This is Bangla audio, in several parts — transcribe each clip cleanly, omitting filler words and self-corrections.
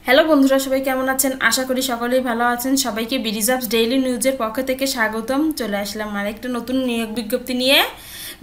হ্যালো বন্ধুরা, সবাই কেমন আছেন? আশা করি সকলেই ভালো আছেন। সবাইকে বিডি জবস ডেইলি নিউজের পক্ষ থেকে স্বাগতম। চলে আসলাম আরেকটা নতুন নিয়োগ বিজ্ঞপ্তি নিয়ে।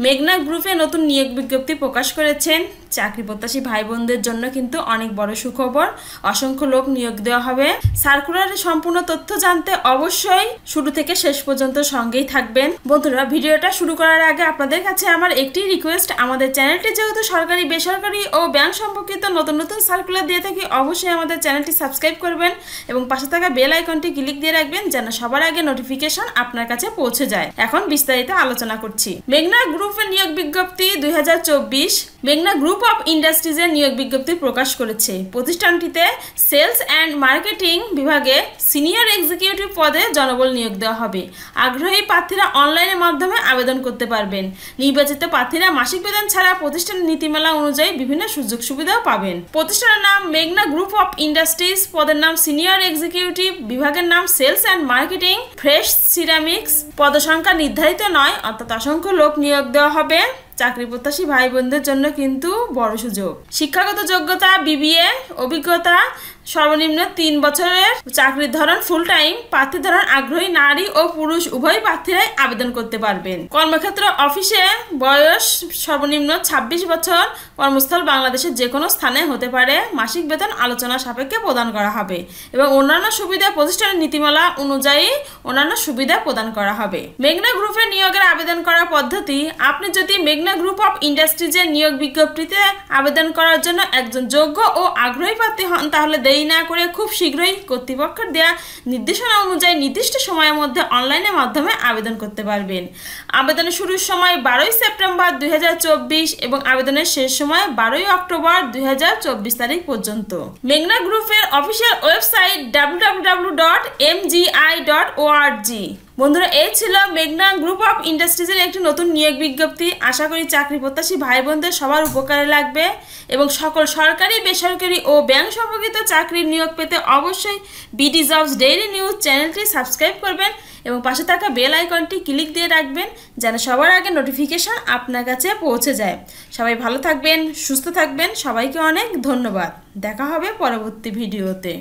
মেঘনা গ্রুপে নতুন নিয়োগ বিজ্ঞপ্তি প্রকাশ করেছেন। চাকরি প্রত্যাশী ভাই বোনদের জন্য কিন্তু অনেক বড় সুখবর। অসংখ্য লোক নিয়োগ দেওয়া হবে। সার্কুলারের সম্পূর্ণ তথ্য জানতে অবশ্যই শুরু থেকে শেষ পর্যন্ত সঙ্গেই থাকবেন। বন্ধুরা, ভিডিওটা শুরু করার আগে আপনাদের কাছে আমার একটি রিকোয়েস্ট, আমাদের চ্যানেলটি যেহেতু সরকারি, বেসরকারি ও ব্যাংক সম্পর্কিত নতুন নতুন সার্কুলার দিয়ে থাকি, অবশ্যই আমাদের চ্যানেলটি সাবস্ক্রাইব করবেন এবং পাশে থাকা বেল আইকনটি ক্লিক দিয়ে রাখবেন যেন সবার আগে নোটিফিকেশন আপনার কাছে পৌঁছে যায়। এখন বিস্তারিত আলোচনা করছি। মেঘনা গ্রুপের নিয়োগ বিজ্ঞপ্তি 2024। মেঘনা গ্রুপ অফ ইন্ডাস্ট্রিজের নিয়োগ বিজ্ঞপ্তি প্রকাশ করেছে। প্রতিষ্ঠানটিতে সেলস অ্যান্ড মার্কেটিং বিভাগে সিনিয়র এক্সিকিউটিভ পদে জনবল নিয়োগ দেওয়া হবে। আগ্রহী প্রার্থীরা অনলাইনের মাধ্যমে আবেদন করতে পারবেন। নির্বাচিত প্রার্থীরা মাসিক বেতন ছাড়া প্রতিষ্ঠানের নীতিমালা অনুযায়ী বিভিন্ন সুযোগ সুবিধাও পাবেন। প্রতিষ্ঠানের নাম মেঘনা গ্রুপ অফ ইন্ডাস্ট্রিজ, পদের নাম সিনিয়র এক্সিকিউটিভ, বিভাগের নাম sales and marketing, Fresh Ceramics. পদসংখ্যা নির্ধারিত নয়, অর্থাৎ অসংখ্য লোক নিয়োগ দেওয়া হবে। চাকরি প্রত্যাশী ভাই বোনদের জন্য কিন্তু বড় সুযোগ। শিক্ষাগত যোগ্যতা বিবিএ, অভিজ্ঞতা সর্বনিম্ন 3 বছরের, চাকরির ধরন ফুল টাইম, প্রার্থীর ধরন আগ্রহী নারী ও পুরুষ উভয় প্রার্থীরাই আবেদন করতে পারবেন। কর্মক্ষেত্র অফিসে, বয়স সর্বনিম্ন 26 বছর, কর্মস্থল বাংলাদেশের যে কোনো স্থানে হতে পারে। মাসিক বেতন আলোচনা সাপেক্ষে প্রদান করা হবে এবং অন্যান্য সুবিধা প্রতিষ্ঠানের নীতিমালা অনুযায়ী অন্যান্য সুবিধা প্রদান করা হবে। মেঘনা গ্রুপে নিয়োগের আবেদন করার পদ্ধতি: আপনি যদি মেঘনা গ্রুপ অফ ইন্ডাস্ট্রিজের নিয়োগ বিজ্ঞপ্তিতে আবেদন করার জন্য একজন যোগ্য ও আগ্রহী প্রার্থী হন, তাহলে দেরি না করে খুব শীঘ্রই কর্তৃপক্ষের দেয়া নির্দেশনা অনুযায়ী নির্দিষ্ট সময়ের মধ্যে অনলাইনের মাধ্যমে আবেদন করতে পারবেন। আবেদনের শুরুর সময় 12 সেপ্টেম্বর 2024 এবং আবেদনের শেষ সময় 12 অক্টোবর 2024 তারিখ পর্যন্ত। মেঘনা গ্রুপের অফিসিয়াল ওয়েবসাইট www.mgi.org। বন্ধুরা, এই ছিল মেঘনা গ্রুপ অফ ইন্ডাস্ট্রিজের একটি নতুন নিয়োগ বিজ্ঞপ্তি। আশা করি চাকরি প্রত্যাশী ভাই বোনদের সবার উপকারে লাগবে এবং সকল সরকারি, বেসরকারি ও ব্যাংক সম্পর্কিত চাকরির নিয়োগ পেতে অবশ্যই বিডি জবস ডেইলি নিউজ চ্যানেলটি সাবস্ক্রাইব করবেন এবং পাশে থাকা বেল আইকনটি ক্লিক দিয়ে রাখবেন যেন সবার আগে নোটিফিকেশন আপনার কাছে পৌঁছে যায়। সবাই ভালো থাকবেন, সুস্থ থাকবেন। সবাইকে অনেক ধন্যবাদ। দেখা হবে পরবর্তী ভিডিওতে।